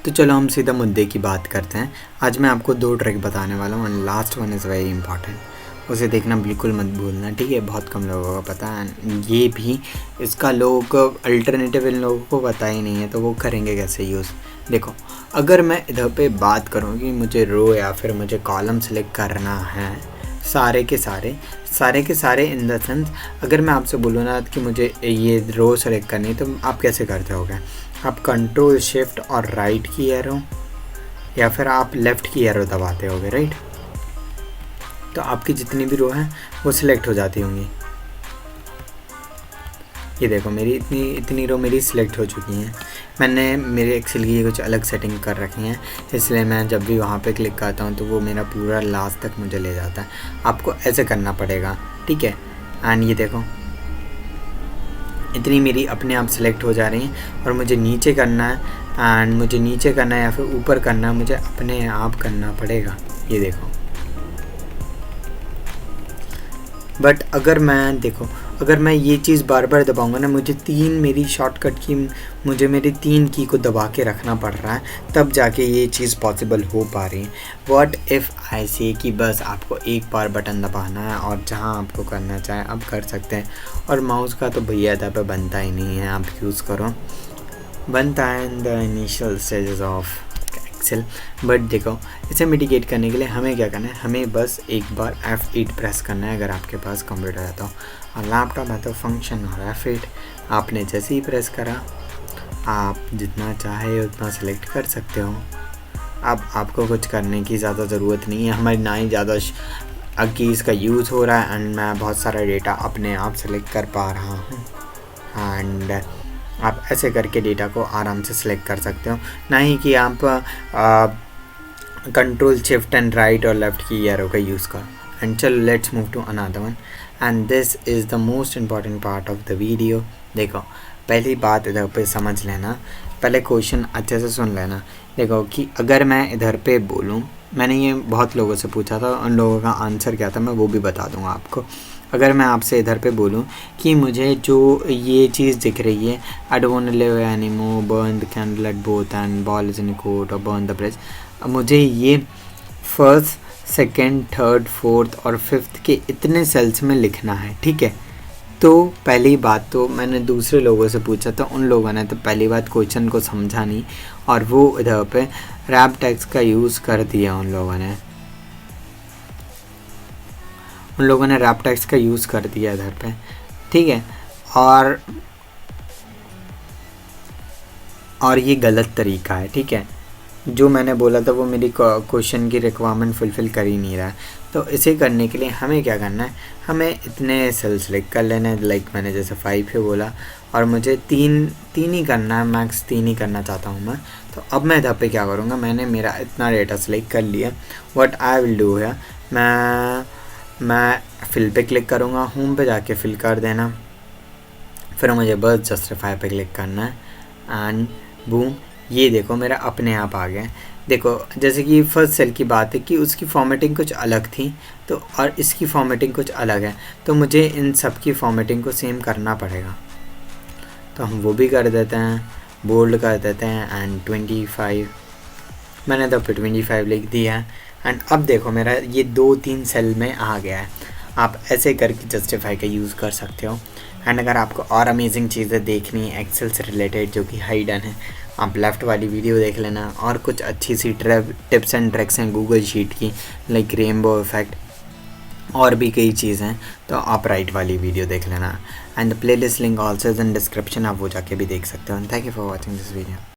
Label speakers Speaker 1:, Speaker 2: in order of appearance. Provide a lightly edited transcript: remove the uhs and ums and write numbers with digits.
Speaker 1: तो चलो हम सीधा मुद्दे की बात करते हैं। आज मैं आपको 2 ट्रिक बताने वाला हूँ and last one is very important. उसे देखना बिल्कुल मत भूलना, ठीक है। बहुत कम लोगों को पता है, ये भी इसका लोगों को अल्टरनेटिव इन लोगों को पता ही नहीं है, तो वो करेंगे कैसे यूज़। देखो, अगर मैं इधर पे बात करूँ कि मुझे रो या फिर मुझे कॉलम सेलेक्ट करना है, सारे के सारे इन द सेंस, अगर मैं आपसे बोलूँ ना कि मुझे ये रो सेलेक्ट करनी है, तो आप कैसे करते होगे? आप कंट्रोल शिफ्ट और राइट की एरो या फिर आप लेफ़्ट की एरो दबाते होगे, राइट। तो आपकी जितनी भी रो हैं वो सिलेक्ट हो जाती होंगी। ये देखो, मेरी इतनी रो मेरी सिलेक्ट हो चुकी हैं। मैंने मेरे एक्सेल की कुछ अलग सेटिंग कर रखी हैं, इसलिए मैं जब भी वहाँ पे क्लिक करता हूँ तो वो मेरा पूरा लास्ट तक मुझे ले जाता है। आपको ऐसे करना पड़ेगा, ठीक है। एंड ये देखो, इतनी मेरी अपने आप सिलेक्ट हो जा रही हैं। और मुझे नीचे करना है, एंड मुझे नीचे करना है या फिर ऊपर करना है, मुझे अपने आप करना पड़ेगा। ये देखो, बट अगर मैं ये चीज़ बार बार दबाऊंगा ना, मुझे मेरी शॉर्टकट की मुझे मेरी 3 की को दबा के रखना पड़ रहा है, तब जाके ये चीज़ पॉसिबल हो पा रही है। व्हाट इफ़ आई से कि बस आपको एक बार बटन दबाना है और जहाँ आपको करना चाहे आप कर सकते हैं। और माउस का तो भैया इधर पे बनता ही नहीं है, आप यूज़ करो, बनता है in the initial stages of Excel. But देखो, इसे मिटिगेट करने के लिए हमें क्या करना है, हमें बस एक बार F8 प्रेस करना है। अगर आपके पास कंप्यूटर है तो, और लैपटॉप है तो फंक्शन और F8 आपने जैसे ही प्रेस करा, आप जितना चाहे उतना सेलेक्ट कर सकते हो। अब आपको कुछ करने की ज़्यादा ज़रूरत नहीं है, हमारी ना ही ज़्यादा की इसका यूज़ हो रहा है, एंड मैं बहुत सारा डेटा अपने आप सेलेक्ट कर पा रहा हूँ। एंड आप ऐसे करके डेटा को आराम से सिलेक्ट कर सकते हो, ना ही कि आप कंट्रोल शिफ्ट एंड राइट और लेफ़्ट की एरो का यूज़ करो। एंड चलो let's move to another one, and this is the most important part of the video. देखो, पहली बात इधर पे समझ लेना, पहले क्वेश्चन अच्छे से सुन लेना। देखो कि अगर मैं इधर पे बोलूँ, मैंने ये बहुत लोगों से पूछा था, उन लोगों का आंसर क्या था मैं वो भी बता दूँगा आपको। अगर मैं आपसे इधर पे बोलूँ कि मुझे जो ये चीज़ दिख रही है, I don't want to live anymore, burn the candle at both end ball is in court और बर्न द ब्रिज, मुझे ये फर्स्ट, सेकंड, थर्ड, फोर्थ और फिफ्थ के इतने सेल्स में लिखना है, ठीक है। तो पहली बात तो मैंने दूसरे लोगों से पूछा, तो उन लोगों ने तो पहली बात क्वेश्चन को समझा नहीं, और वो इधर पे रैप टेक्स्ट का यूज़ कर दिया। उन लोगों ने रैप टेक्स्ट का यूज़ कर दिया इधर पे, ठीक है। और ये गलत तरीका है, ठीक है। जो मैंने बोला था वो मेरी क्वेश्चन की रिक्वायरमेंट फुलफ़िल कर ही नहीं रहा है। तो इसे करने के लिए हमें क्या करना है, हमें इतने सेल सेलेक्ट कर लेना है, लाइक मैंने जैसे 5 है बोला, और मुझे तीन ही करना है, मैक्स 3 ही करना चाहता हूँ मैं। तो अब मैं इधर पे क्या करूँगा, मैंने मेरा इतना डेटा सेलेक्ट कर लिया। व्हाट आई विल डू है, मैं फिल पे क्लिक करूँगा, होम पे जाके फिल कर देना, फिर मुझे बस जस्टिफाई पे क्लिक करना है, एंड बूम, ये देखो मेरा अपने आप आ गया। देखो, जैसे कि फर्स्ट सेल की बात है कि उसकी फॉर्मेटिंग कुछ अलग थी, तो और इसकी फॉर्मेटिंग कुछ अलग है, तो मुझे इन सब की फॉर्मेटिंग को सेम करना पड़ेगा। तो हम वो भी कर देते हैं, बोल्ड कर देते हैं, एंड 25 मैंने तो फिर 25 लिख दिया है। एंड अब देखो मेरा ये 2-3 सेल में आ गया है। आप ऐसे करके जस्टिफाई का यूज़ कर सकते हो। एंड अगर आपको और अमेजिंग चीज़ें देखनी है एक्सेल से रिलेटेड जो कि हाइडन है, आप लेफ़्ट वाली वीडियो देख लेना, और कुछ अच्छी सी टिप्स एंड ट्रिक्स हैं गूगल शीट की, लाइक रेनबो इफेक्ट, और भी कई चीज़ें हैं, तो आप राइट वाली वीडियो देख लेना। And the playlist link also is in description, आप वो जाके भी देख सकते हो। Thank you for watching this video.